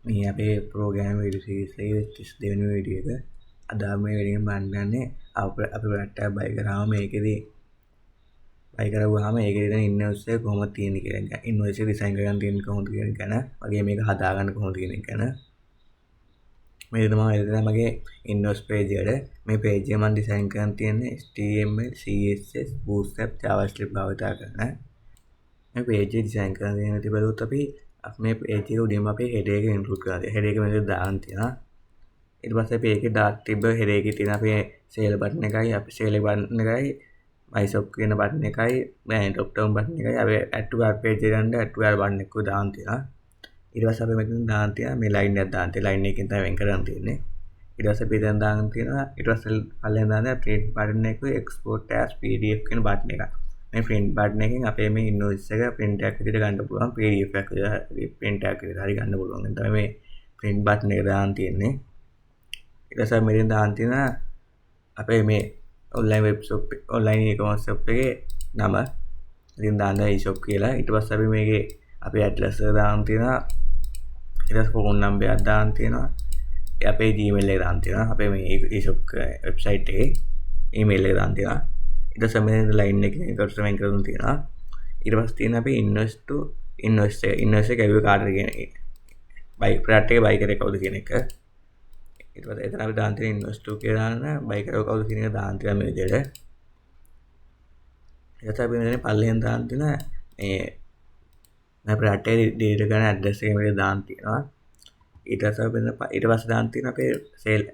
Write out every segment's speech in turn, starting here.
මේ අපේ programme video series එකේ 32 වෙනි වීඩියෝ එක. අද මේ වීඩියෝ එකෙන් බලන්න යන්නේ අපි ප්‍රොඩක්ට් එකක් බයි කරාම මේකෙදී බයි කරගුවාම ඒකේ තියෙන ඉන්වොයිස් එක කොහොමද තියෙන්නේ කියලා එක. ඉන්වොයිස් එක ඩිසයින් කරගන්න තියෙන්නේ කොහොමද කියන එක ගැන. වගේ මේක හදාගන්න කොහොමද කියන එක ගැන. මේ තමයි මගේ ඉන්වොයිස් පේජ් එකට. මේ පේජ් එක මම ඩිසයින් කරන් තියෙන්නේ HTML, CSS, Bootstrap, JavaScript භාවිත කරන. මේ පේජ් එක ඩිසයින් කරන් තියෙන විදිහ බලුවොත් අපි මේ පේජ් එක උඩින්ම අපේ header එක ඉන්ක්ලූඩ් කරලා තියෙනවා. header එක මෙතන දාන්න තියෙනවා. ඊට පස්සේ අපි ඒකේ දාලා තිබ්බ header එකේ තියෙන අපේ sale button එකයි අපි sale button එකයි my shop කියන button එකයි මේ drop down button එකයි අපි add to cart page එකට යන්න add to cart button එක දාන්න තියෙනවා. ඊට පස්සේ අපි මෙතන දාන්න තියෙනවා මේ line එකක් දාන්න තියෙනවා. line එකකින් තමයි වෙන් කරන් තියෙන්නේ. ඊට පස්සේ අපි දැන් දාන්න තියෙනවා ඊට පස්සේ පල්ලෙන් දාන්න print button එක export as pdf කියන button එක. මේ print button එකෙන් අපේ මේ invoice එක print එකක් විදිහට ගන්න පුළුවන් pdf එකක් විදිහට print එකක් විදිහට හරි ගන්න පුළුවන්. දැන් තමයි මේ print button එක දාන්න තියෙන්නේ. ඊට පස්සේ මෙතෙන් දාන්න තියෙනවා අපේ මේ online web shop online e-commerce shop එකේ නම. ඉතින් දාන්න e-shop කියලා. ඊට පස්සේ අපි මේකේ අපේ address එක දාන්න තියෙනවා. ඊට පස්සේ phone number එකක් දාන්න තියෙනවා. අපේ Gmail එක දාන්න තියෙනවා. අපේ මේ e-shop website එකේ email එක දාන්න තියෙනවා. ඊට පස්සේ මේ line එකකින් එකට වෙන් කරලා තියෙනවා. ඊට පස්සේ තියෙන අපේ invoice එක ඇවිල්ලා කාටද කියන එක. buy product එක buy කරේ කවුද කියන එක. ඊට පස්සේ එතන අපි දාන්න තියෙන invoice to කියලා දාන්න buy කරව කවුද කියන එක දාන්න තියෙනවා මේ විදිහට. ඊට පස්සේ අපි මෙතන පල්ලෙන් දාන්න තියෙන මේ product එක delete කරන address එක මේක දාන්න තියෙනවා. ඊට පස්සේ දාන්න තියෙන අපේ sale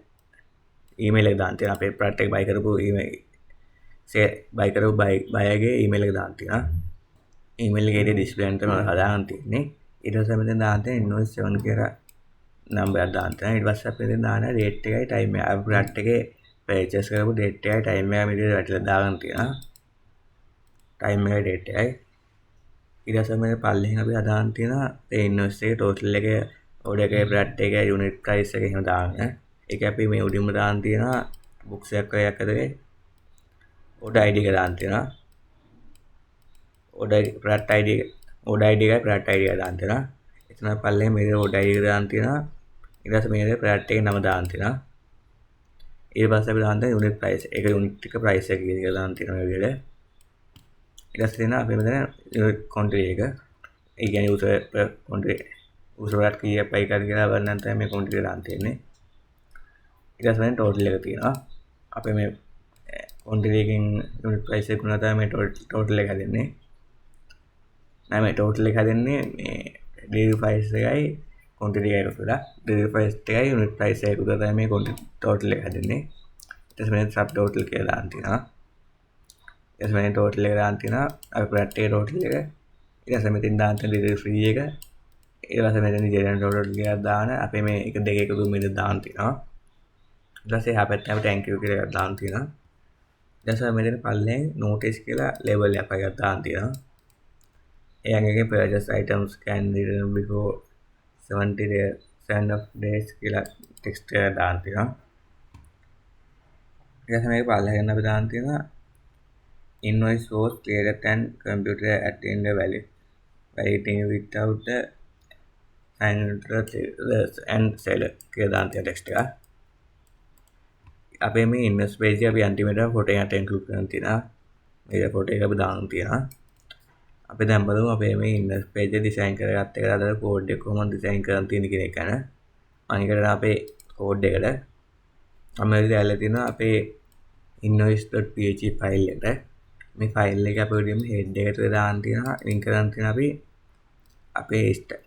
email එක දාන්න තියෙනවා. අපේ product එක buy කරපු email buy කරපු buyer email එක දාන්න තියෙනවා. email එකේ display එක තමයි හදාගන්න තියෙන්නේ. ඊට පස්සේ මෙතන දාන්න තියෙන invoice 7 කියලා number එකක් දාන්න තියෙනවා. ඊට පස්සේ අපි මෙතන දාන්න date එකයි time එක. අපි product එකේ purchase කරපු date එකයි time එක මෙතන වැටලා දාගන්න තියෙනවා. time එකයි date එකයි. ඊට පස්සේ මේ පල්ලෙන් අපි හදාන්න තියෙනවා ඒ invoice එකේ total එක order එකේ product එකේ unit price එක එහෙම දාන්න. ඒක අපි මේ උඩින්ම දාන්න තියෙනවා box එකක් වගේ ඇතුලේ order ID එක දාන්න තියෙනවා. order product ID එකයි product ID එක දාන්න තියෙනවා. එතන පල්ලෙන් මේ order ID එක දාන්න තියෙනවා. ඊට පස්සේ මේ product එකේ නම දාන්න තියෙනවා. ඊට පස්සේ අපි දාන්න තියෙන unit price එක unit එක price එක කියලා දාන්න තියෙනවා මේ විදිහට. ඊට පස්සේ දෙන අපි මෙතන unit quantity එක ඒ කියන්නේ user quantity user කීයක් පයි කරද කියලා බලන්න තමයි මේ quantity දාන්න තියෙන්නේ. ඊට පස්සේ total එක තියෙනවා. අපේ මේ quantity එකෙන් unit price එක ගුණා තමයි මේ total එක හදන්නේ. නෑ මේ total එක හදන්නේ මේ delivery price එකයි quantity එකයි කියලා. delivery price එකයි unit price එකයි උදා තමයි මේ quantity total එක හදන්නේ. ඊට පස්සේ මේ sub total කියලා දාන්න තියෙනවා. ඊට පස්සේ මේ total එක දාන්න තියෙනවා. අපි product එකේ total එක. ඊට පස්සේ මෙතෙන් දාන්න තියෙන delivery free එක. ඊට පස්සේ මෙතන general total කියලා දාන අපේ මේ එක දෙක එකතු මෙතන දාන්න තියෙනවා. ඊට පස්සේ හැපැත්තට අපි thank you කියලා දාන්න තියෙනවා. ඊට පස්සේ මෙතන පල්ලෙන් notice කියලා label එකක් දාන්න තියෙනවා. එයාගේ purchase items can return before 70 days කියලා text එක දාන්න තියෙනවා. ඊට පස්සේ මේක පල්ලෙන් අපි දාන්න තියෙනවා invoice was cleared and computer attained the value writing without the and seller කියලා දාන්න තියෙන text එක. අපේ මේ invoice page එක අපි අන්තිමට photo එකකට include කරන් තියෙනවා. මේ photo එක අපි දාන්න තියෙනවා. අපි දැන් බලමු අපේ මේ invoice page එක design කරගත්ත එක අතර code එක කොහොමද design කරන් තියෙන්නේ කියන එක ගැන. අනිකට අපේ code එකට අපි දැල්ලා තියෙනවා අපේ invoice.php file එකට. මේ file එක අපි උඩින්ම head එකට දාන්න තියෙනවා. link කරන් තියෙනවා අපි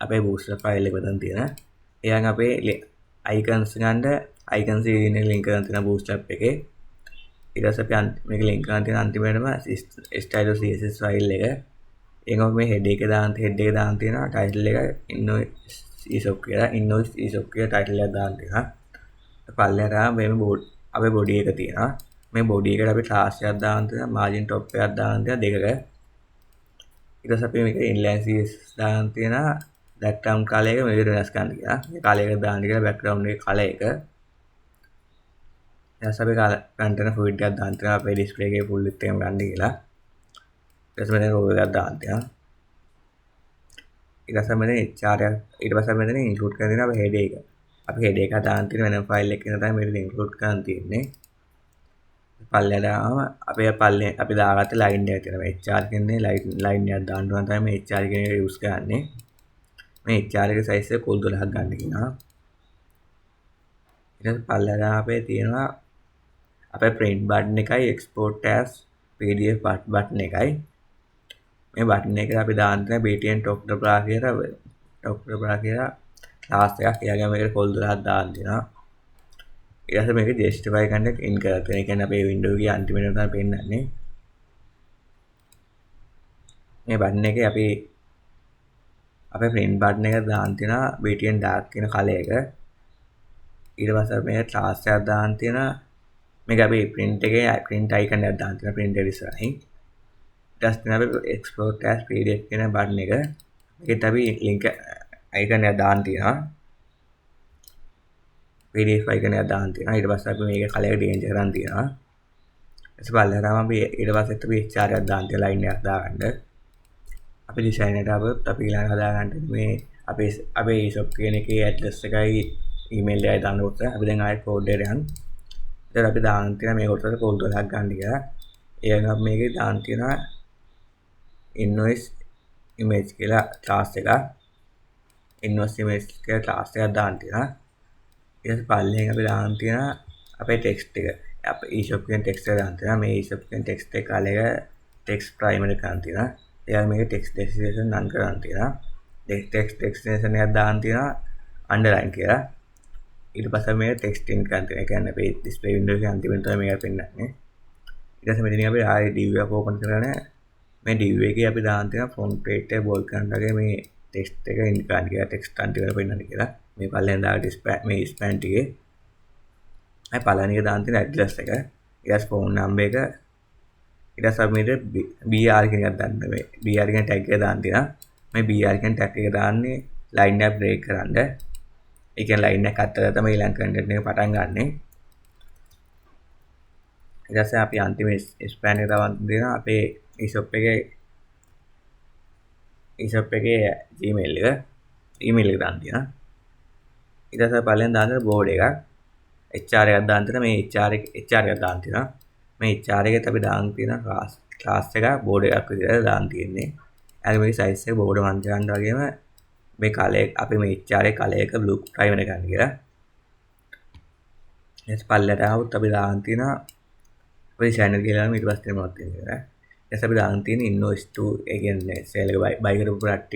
අපේ bootstrap file එක වතන් තියෙන. එයන් අපේ icons ගන්න icons එකේ link කරන් තියෙනවා bootstrap එකේ. ඊට පස්සේ අපි මේක link කරන් තියෙන අන්තිමටම style css file එක. ඒක මේ head එක දාන්න තියෙනවා title එක invoice e-shop කියලා title එක දාන්න තියෙනවා. පල්ලෙහාට මේ අපේ body එක තියෙනවා. මේ body එකට අපි class එකක් දාන්න තියෙනවා margin top එකක් දාන්න තියෙනවා දෙකක. ඊට පස්සේ අපි මේක inline css දාන්න තියෙනවා background color එක මේ විදිහට වෙනස් කරන්න කියලා. මේ color එක දාන්න කියලා background එකේ color එක. ඊට පස්සේ අපි content full එකක් දාන්න තියෙනවා අපේ display එකේ full එකම ගන්න කියලා. ඊට පස්සේ මෙතන row එකක් දාන්න තියෙනවා. ඊට පස්සේ මෙතන HR ඊට පස්සේ මෙතන ඉන්ක්ලූඩ් කරලා දෙනවා අපේ head එක. අපි head එක දාන්න තියෙන වෙනම ෆයිල් එකකින් තමයි මේක ඉන්ක්ලූඩ් කරන්න තියෙන්නේ. පල්ලෙහාට ආවම අපි දාගත්ත ලයින් එක තියෙනවා. HR කියන්නේ ලයින් එකක් දාන්න ඕන තමයි මේ HR කියන එක යූස් කරන්නේ. මේ HR එකේ සයිස් එක කුල් 12ක් ගන්න කියනවා. ඊට පස්සේ පල්ලෙහාට අපේ තියෙනවා අපේ print button එකයි export as PDF button එකයි. මේ බටන් එකට අපි දාන්න තියෙන BTN Dr. Bra කියලා ක්ලාස් එකක්. එයාගේ මේකට කුල් 12ක් දාන්න තියෙනවා. ඊට පස්සේ මේක justify කරන්න ඉන් කරලා තියෙනවා. ඒ කියන්නේ අපේ window එකේ අන්තිමට තමයි පෙන්නන්නේ. මේ බටන් එකේ අපි අපේ print button එක දාන්න තියෙනවා BTN dark කියන කලර් එක. ඊට පස්සේ මේක ක්ලාස් එකක් දාන්න තියෙනවා. මේක අපි print එකේ print icon එකක් දාන්න තියෙනවා print එක ඉස්සරහින්. ඊට පස්සේ අපි export as PDF කියන බටන් එක. මේකට අපි link icon එක දාන්න තියෙනවා. PDF icon එක දාන්න තියෙනවා. ඊට පස්සේ අපි මේකේ කලර් එක change කරන් තියෙනවා. ඊට පස්සේ බලලාම අපි ඊට පස්සේ අපි HR එකක් දාන්න තියෙනවා line එකක් දාගන්න. අපි design එකට අපි ඊළඟ හදාගන්න මේ අපේ e-shop කියන එකේ address එකයි email එකයි දානකොට අපි දැන් ආයෙත් code එකට යන්න. ඊට අපි දාන්න තියෙනවා මේ කොටසට code 12ක් ගන්න කියලා. ඊළඟ අපි මේකේ දාන්න තියෙනවා invoice image කියලා class එකක්. invoice image කියලා class එකක් දාන්න තියෙනවා. ඊට පස්සේ පල්ලෙන් අපි දාන්න තියෙනවා අපේ text එක. අපේ e-shop කියන text එක දාන්න තියෙනවා. මේ e-shop කියන text එක කාලයක text primary කරන් තියෙනවා. එයාලා මේක text destination run කරන් තියෙනවා. text destination එකක් දාන්න තියෙනවා underline කියලා. ඊට පස්සේ මේක text in කරන් තියෙනවා. ඒ කියන්නේ අපේ display window එකේ අන්තිමට තමයි මේක පෙන්නන්නේ. ඊට පස්සේ මෙතනින් අපි ආයේ div එක open කරගෙන මේ div එකේ අපි දාන්න තියෙනවා front page එක bold කරන්න වගේ මේ text එක in කරන්න කියලා text අන්තිමට පෙන්නන්න කියලා. මේ පල්ලෙන් දාලා මේ span ටිකේ මේ පළවෙනි එක දාන්න තියෙන address එක. ඊට පස්සේ phone number එක. ඊට පස්සේ අපි මේකට BR කියන එකක් දාන්න. මේ BR කියන tag එක දාන්න තියෙනවා. මේ BR කියන tag එක දාන්නේ line එක break කරන්න. ඒ කියන්නේ line එක අතර තමයි ඊළඟ content එක පටන් ගන්නෙ. ඊට පස්සේ අපි අන්තිම span එක දාන්න දෙනවා අපේ e-shop එකේ Gmail එක email එක දාන්න තියෙනවා. ඊට පස්සේ පළවෙනි දාන්න board එකක් HR එකක් දාන්න තියෙනවා. මේ HR එකක් දාන්න තියෙනවා. මේ HR එකත් අපි දාන්න තියෙන class එක board එකක් විදිහට දාන්න තියෙන්නේ. ඊළඟ මේකේ size එක board 1 ගන්න වගේම මේ color අපි මේ HR එකේ color එක blue primary ගන්න කියලා. ඊට පල්ලෙට આવුත් අපි දාන්න තියෙනවා අපේ channel කියලා ඊට පස්සේ මොනවද තියෙන්නේ. ඊට අපි දාන්න තියෙන invoice to ඒ කියන්නේ sale එක buy කරපු product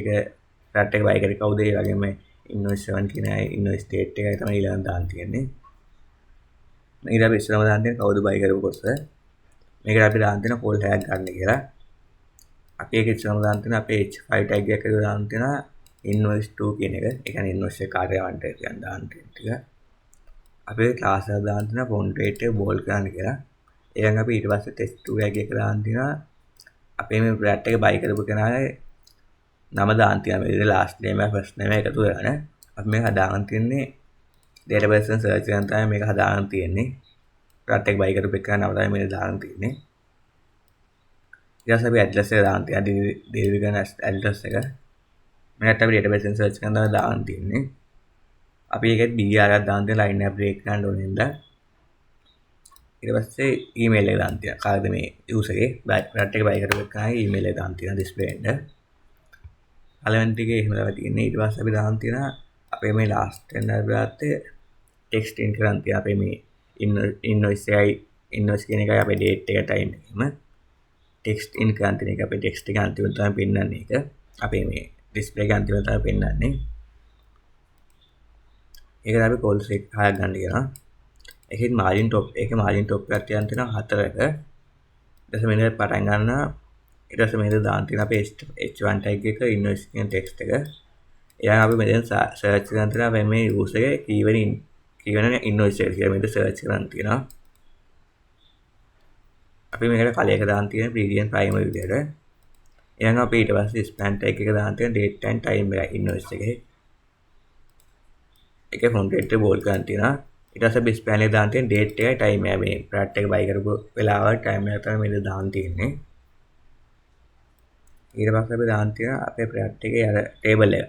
එක buy කරේ කවුද ඒ වගේම invoice 7 කියන invoice date එකයි තමයි ඊළඟ දාන්න තියෙන්නේ. ඊට අපි ඉස්සරහම දාන්න තියෙන කවුද buy කරපු කොටස. මේකට අපි දාන්න තියෙන call tag ගන්න කියලා. අපි ඒක ඉස්සරහම දාන්න තියෙන අපේ H5 tag එකක දාන්න තියෙන invoice to කියන එක. ඒ කියන්නේ invoice එක කාර්යවන්ට කියන දාන්න තියෙන ටික. අපේ class එක දාන්න තියෙන font weight එක bold කරන්න කියලා. ඊළඟ අපි ඊට පස්සේ test2 tag එක දාන්න තියෙනවා අපේ මේ product එක buy කරපු කෙනාගේ නම දාන්න තියෙනවා. මේ last name එක first name එක එකතු කරගෙන අපි මේක හදාගන්න තියෙන්නේ database එකෙන් search කරන් තමයි මේක හදාගන්න තියෙන්නේ. product එක buy කරපු එකන නම තමයි මේක දාන්න තියෙන්නේ. ඊට පස්සේ අපි address එක දාන්න තියෙනවා. delivery කරන address එක. මේකට අපි database එකෙන් search කරන් තමයි දාන්න තියෙන්නේ. අපි ඒකෙත් BR එකක් දාන්න තියෙන line එක break කරන්න ඕනේ නේද? ඊට පස්සේ email එක දාන්න තියෙනවා. කාගෙද මේ user එකේ product එක buy කරපු එකයි email එක දාන්න තියෙනවා display එන්න. පළවෙනි ටිකේ එහෙම තමයි තියෙන්නේ. ඊට පස්සේ අපි දාන්න තියෙනවා අපේ මේ last එක දාත්තේ text in කරන් තියෙනවා. අපේ මේ invoice කියන එකයි අපේ date එක time එකම text in කරන් තියෙන එක අපේ text එක අන්තිමට තමයි පෙන්නන්නේ ඒක. අපේ මේ display එක අන්තිමට තමයි පෙන්නන්නේ. ඒකට අපි call set හයක් ගන්න කියනවා. ඒකෙත් margin top එකක් තියන් තියෙනවා 4ක. ඊට පස්සේ මෙන්න පටන් ගන්නවා. ඊට පස්සේ මෙහෙද දාන්න තියෙන අපේ H1 tag එක invoice කියන text එක. ඊළඟ අපි මෙතෙන් search කරන් තියෙනවා මේ user එකේ කීවෙන invoice එක කියලා මෙතන search කරන් තියෙනවා. අපි මේකට කලයක දාන්න තියෙන brilliant primary විදියට. ඊළඟ අපි ඊට පස්සේ span tag එක දාන්න තියෙන date and time එක invoice එකේ. ඒකේ font weight එක bold කරන් තියෙනවා. ඊට පස්සේ අපි span එක දාන්න තියෙන date එකයි time එක මේ product එක buy කරපු වෙලාවයි time එක තමයි මෙතන දාන්න තියෙන්නේ. ඊට පස්සේ අපි දාන්න තියෙනවා අපේ ප්‍රොජෙක්ට් එකේ අර ටේබල් එක.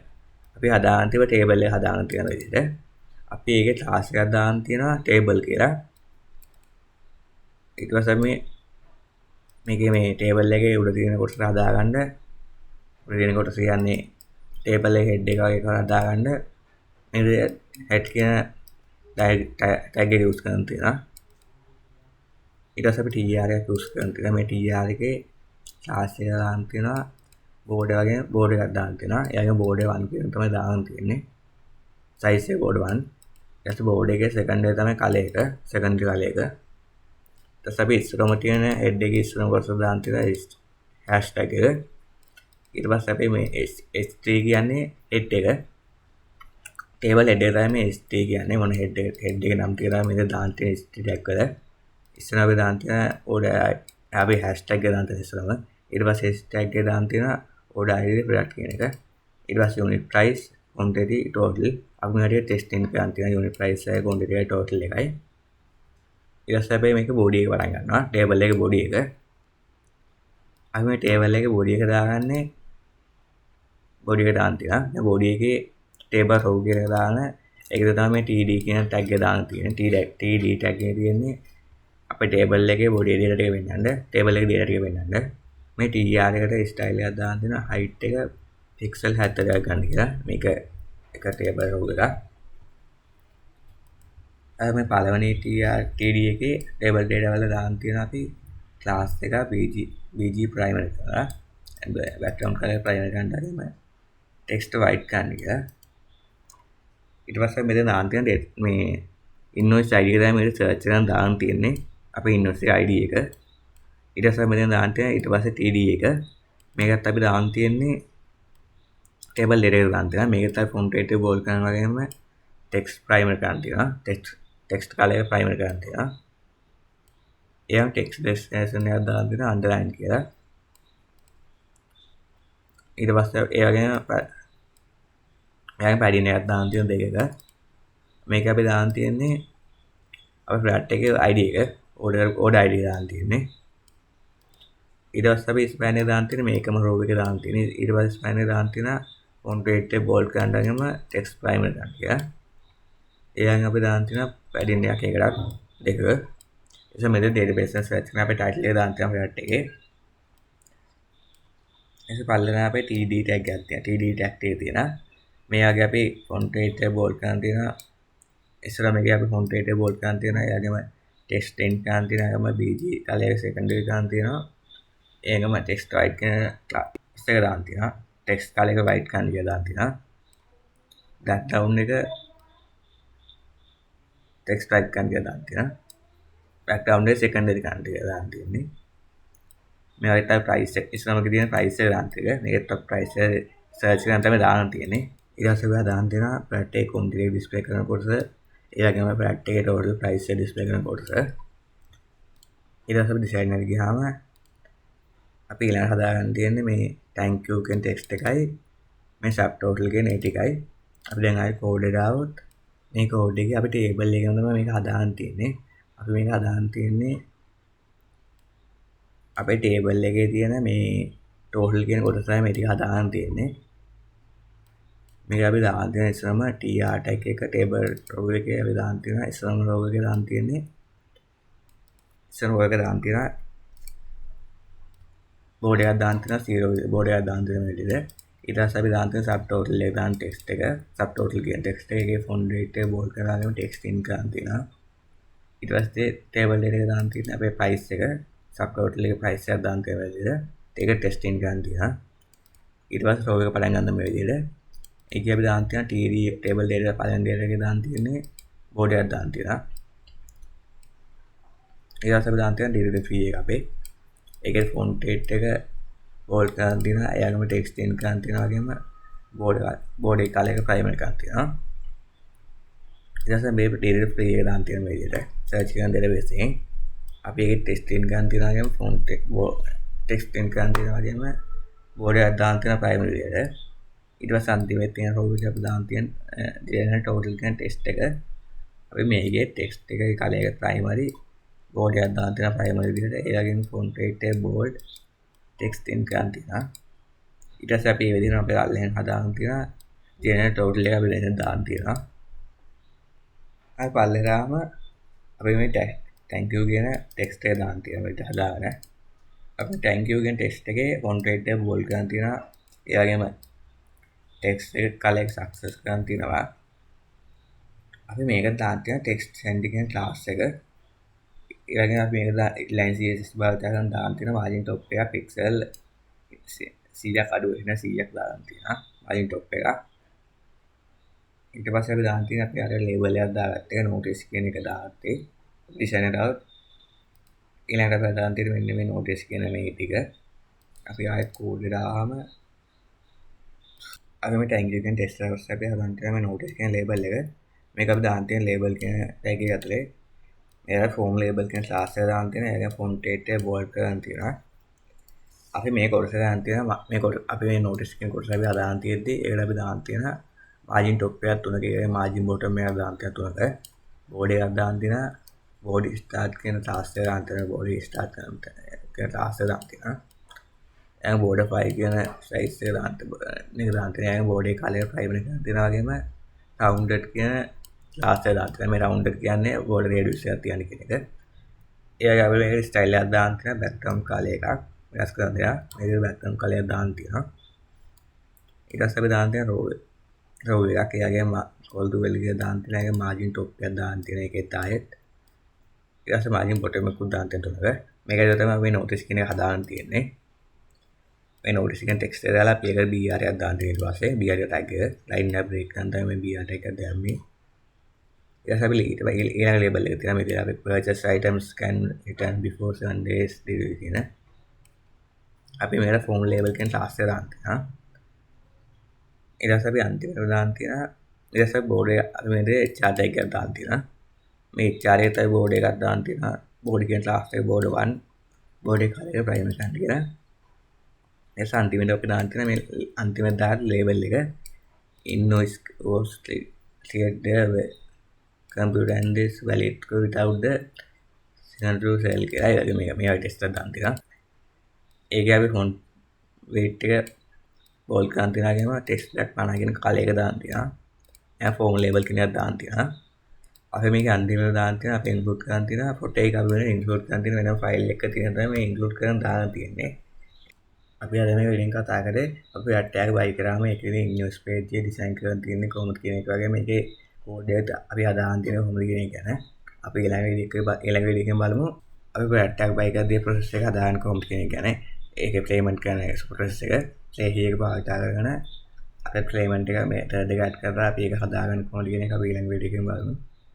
අපි හදාන්න තියෙන ටේබල් එක හදාන්න තියෙන විදිහට අපි ඒකේ ක්ලාස් එකක් දාන්න තියෙනවා ටේබල් කියලා. ඊට පස්සේ මේකේ මේ ටේබල් එකේ උඩ තියෙන කොටස හදාගන්න උඩ තියෙන කොටස කියන්නේ ටේබල් එකේ හෙඩ් එක වගේ කරලා හදාගන්න මේ හෙඩ් කියන ටැග් එක යූස් කරන්න තියෙනවා. ඊට පස්සේ අපි tr එකක් යූස් කරන්න තියෙනවා. මේ tr එකේ ක්ලාස් එක දාන්න තියෙනවා බෝඩ් වගේ බෝඩ් එකක් දාන්න තියෙනවා. එයාගේ බෝඩ් එක 1 කියන තමයි දාන්න තියෙන්නේ. සයිස් එක බෝඩ් 1. ඊට බෝඩ් එකේ සෙකන්ඩරි තමයි කලර් එක. සෙකන්ඩරි කලර් එක. ඊට පස්සේ අපි ඉස්සරහම තියෙන හෙඩ් එකේ ඉස්සරහම කොටස දාන්න තියෙනවා hashtag එක. ඊට පස්සේ අපි මේ h3 කියන්නේ හෙඩ් එක. ටේබල් හෙඩ් එක තමයි මේ h3 කියන්නේ. මොන හෙඩ් එක නම් කියලා මේක දාන්න තියෙන h3 ටැග් වල. ඉස්සරහ අපි දාන්න තියෙන order අපි hashtag එක දාන්න තියෙන ඉස්සරහම. ඊට පස්සේ hashtag එක දාන්න තියෙන order id product කියන එක. ඊට පස්සේ unit price quantity total අපි මේකට testing කරන්න තියෙන unit price එක quantity එක total එකයි. ඊට පස්සේ අපි මේක body එක පටන් ගන්නවා. table එකේ body එක. අපි මේ table එකේ body එක දාගන්නේ body එක දාන්න තියෙනවා. මේ body එකේ table row කියලා දාන ඒකද තමයි මේ td කියන tag එක දාන්න තියෙන්නේ. td tag එකේ තියෙන්නේ අපේ table එකේ body data ටික වෙන්නන්න table එකේ data ටික වෙන්නන්න මේ tr එකට style එකක් දාන්න දෙනවා height එක pixel 70ක් ගන්න කියලා. මේක එක table row එකක්. මේ පළවෙනි td එකේ table data වල දාන්න තියෙනවා අපි class එක bg primary කරලා background color primary ගන්න text white ගන්න කියලා. ඊට පස්සේ මෙතන දාන්න තියෙන මේ invoice id එක තමයි මේක search කරන් දාන්න තියෙන්නේ. අපේ invoice id එක. ඊට පස්සේ මෙතන දාන්න තියෙන ඊට පස්සේ td එක. මේකත් අපි දාන්න තියෙන්නේ table data එක දාන්න තියෙනවා. මේකත් අපි font weight එක bold කරන වගේම text primer කරන්න තියෙනවා. text color එක primer කරන්න තියෙනවා. එයාම text destination එකක් දාන්න තියෙනවා underline කියලා. ඊට පස්සේ ඒ වගේම එයාගේ padding එකක් දාන්න තියෙන දෙකක. මේක අපි දාන්න තියෙන්නේ අපේ flat එකේ id එක order id දාන්න තියෙන්නේ. ඊට පස්සේ අපි span එක දාන්න තියෙන්නේ මේකම row එකේ දාන්න තියෙන්නේ. ඊට පස්සේ span එක දාන්න තියෙන font weight එක bold කරනගම text primer ගන්න කියලා. එයාගෙන් අපි දාන්න තියෙන padding එකක් එකකට දෙකක. එතකොට මෙතන database එක search කරන අපේ title එක දාන්න තියෙනවා flat එකේ. එතකොට පල්ලෙහා අපේ td tag එකක් තියෙනවා. td tag එකේ තියෙනවා. මේවාගේ අපි font weight එක bold කරන් තියෙනවා. ඉස්සර මේකේ අපි font weight එක bold කරන් තියෙනවා. එයාගෙම text in කරන් තියෙනවා. එයාගම bg color secondary කරන් තියෙනවා. ඒකම text white කියන class එක දාන්න තියෙනවා. text color එක white කරන් කියලා දාන්න තියෙනවා. background එක text white කරන් කියලා දාන්න තියෙනවා. background එක secondary කරන් කියලා දාන්න තියෙන්නේ. මේකට තමයි price එක ඉස්සරමක තියෙන price එක දාන්න තියෙන්නේ. මේකට price එක search කරන් තමයි දාන්න තියෙන්නේ. ඊට පස්සේ ඔයා දාන්න තියෙනවා product එක quantity එක display කරන කොටස. ඒ වගේම product එකේ total price එක display කරන කොටස. ඊට පස්සේ අපි design එකට ගියාම අපි ඊළඟ හදාගන්න තියෙන්නේ මේ thank you කියන text එකයි මේ subtotal කියන ඒ ටිකයි. අපි දැන් ආයේ code එක දාවොත් මේ code එකේ අපි table එකම තමයි මේක හදාගන්න තියෙන්නේ. අපි මේක හදාගන්න තියෙන්නේ අපේ table එකේ තියෙන මේ total කියන කොටස තමයි මේ ටික හදාගන්න තියෙන්නේ. මේක අපි දාන්න තියෙන ඉස්සරම tr tag එක table row එකේ අපි දාන්න තියෙනවා. ඉස්සරම row එකේ දාන්න තියෙන්නේ ඉස්සරම row එකේ දාන්න තියෙනවා board එකක් දාන්න තියෙනවා 0 board එකක් දාන්න තියෙන විදිහට. ඊට පස්සේ අපි දාන්න තියෙන subtotal එක දාන්න text එක subtotal කියන text එකේ font weight එක bold කරලාගෙන text in කරන් තියෙනවා. ඊට පස්සේ table data එක දාන්න තියෙන අපේ price එක subtotal එකේ price එක දාන්න තියෙන විදිහට ඒක text in කරන් තියෙනවා. ඊට පස්සේ row එක පටන් ගන්න මේ විදිහට. ඒකේ අපි දාන්න තියෙන td table data පළවෙනි data එකේ දාන්න තියෙන්නේ board එකක් දාන්න තියෙනවා. ඊට පස්සේ අපි දාන්න තියෙන data free එක අපේ ඒකේ font weight එක bold කරන් තියෙනවා. එයාගම text in කරන් තියෙනවා වගේම board එක color එක primer කරන් තියෙනවා. ඊට පස්සේ මේ data free එක දාන්න තියෙන මේ විදිහට search කරන database එකෙන් අපි ඒකේ text in කරන් තියෙනවා වගේම font text in කරන් තියෙනවා වගේම board එකක් දාන්න තියෙන primary විදිහට. ඊට පස්සේ අන්තිමේ තියෙන row එක අපි දාන්න තියෙන total කියන text එක අපි මේකේ text එකේ color එක primary board එකක් දාන්න තියෙන primary විදිහට ඒ වගේම font weight එක bold text in කරන් තියෙනවා. ඊට පස්සේ අපි මේ විදිහට අපේ අල්ලෙන් හදාගෙන තියෙනවා තියෙන ටෝටල් එක අපි දැන් දාන්න තියෙනවා. අර පල්ලෙහාම අපි මේ thank you කියන ටෙක්ස්ට් එක දාන්න තියෙනවා ඊට හදාගෙන. අපි thank you කියන ටෙක්ස්ට් එකේ font weight එක bold කරන් තියෙනවා. ඒ වගේම ටෙක්ස්ට් එක කලර් එක සක්සස් කරන් තියෙනවා. අපි මේක දාන්න තියෙන ටෙක්ස්ට් send කියන ක්ලාස් එක. ඒ වගේම අපි මේක line css භාවිත කරන් දාන්න තියෙන margin top එක pixel 100ක් අඩු වෙන 100ක් දාන්න තියෙනවා margin top එක. ඊට පස්සේ අපි දාන්න තියෙන අපි අර label එකක් දාගත්ත එක notice කියන එක දාගත්තේ design එකට આવුත් ඊළඟට අපි දාන්න තියෙන මෙන්න මේ notice කියන මේ ටික අපි ආයෙත් code එක දාම අපි මේ thank you කියන text එක අපි හදන්න තියෙන මේ notice කියන label එක මේක අපි දාන්න තියෙන label කියන tag එක ඇතුලේ මේක form label කියන class එක දාන්න තියෙන ඒක font weight එක bold කරන් තියෙනවා. අපි මේ කොටස දාන්න තියෙනවා මේ කොට අපි මේ notice කියන කොටස අපි හදාන්න තියෙද්දි ඒකට අපි දාන්න තියෙනවා margin top එකක් 3ක ඒ margin bottom එකක් දාන්න තියෙනවා 3ක body එකක් දාන්න තියෙනවා body start කියන class එක දාන්න තියෙනවා body start කියන class එක දාන්න තියෙනවා එහම border 5 කියන size එක දාන්න තියෙනවා එහම body color 5 වෙන කරන් තියෙනවා වගේම rounded කියන class එක දාන්න තියෙනවා මේ rounded කියන්නේ border radius එකක් තියන කියන එක ඒ වගේ අපි මේක style එකක් දාන්න තියෙනවා background color එකක් වෙනස් කරන්න දෙයක් මේක background color එකක් දාන්න තියෙනවා ඊට පස්සේ අපි දාන්න තියෙන row එකක් ඒ වගේම කොල්දු වෙලිය දාන්න තියෙන එක margin top එකක් දාන්න තියෙන එකෙත් ආයෙත් ඊට පස්සේ margin bottom එකක් දාන්න තියෙන තුනක මේකද තමයි අපි notice කියන එක හදාන්න තියෙන්නේ මේ notice කියන text එක දාලා අපි ඒක br එකක් දාන්න තියෙන ඊට පස්සේ br tag එක line එක break කරන් තමයි මේ br tag එක දැම්මේ ඊට පස්සේ අපි ඊළඟ label එක තියෙනවා මේක අපි purchase items can return before 7 days delivery කියන අපි මේකට form label කියන class එක දාන්න තියෙනවා ඊට පස්සේ අපි අන්තිමට දාන්න තියෙනවා ඊට පස්සේ board එක අපි මේකේ hr tag එකක් දාන්න තියෙනවා මේ hr එකේ තමයි board එකක් දාන්න තියෙනවා board කියන class එක board 1 board එක color එක primary කරන්න කියලා එස අන්තිමට අපි දාන්න තියෙන මේ අන්තිමට දාන label එක invoice was cleared there computer and is valid without the central cell කියලා ඒක මේ ටෙස්ට් එක දාන්න තියෙනවා ඒකේ අපි font weight එක bold කරන් තියනවා කියනවා text black 50 කියන කලර් එක දාන්න තියෙනවා එයා form label කෙනෙක් දාන්න තියෙනවා අපි මේක අන්තිමට දාන්න තියෙනවා අපි include කරන් තියෙනවා photo එක අපි වෙන include කරන් තියෙන වෙනම file එකක තියෙන තමයි මේ include කරන් දාන්න තියෙන්නේ අපි අද මේ වලින් කතා කරේ අපි tag buy කරාම ඒකේ invoice page එක design කරන් තියෙන්නේ කොහොමද කියන එක වගේ මේකේ code එක අපි හදාගෙන තියෙන කොහොමද කියන එක ගැන අපි ඊළඟ වීඩියෝ එකෙන් බලමු අපි tag buy කරද්දී process එක හදාගන්න කොහොමද කියන එක ගැන ඒකේ payment කරන process එක සේහි එක පාවිච්චි කරගෙන අපේ payment එක මේ method එක add කරලා අපි ඒක හදාගන්න කොහොමද කියන එක අපි ඊළඟ වීඩියෝ එකෙන් බලමු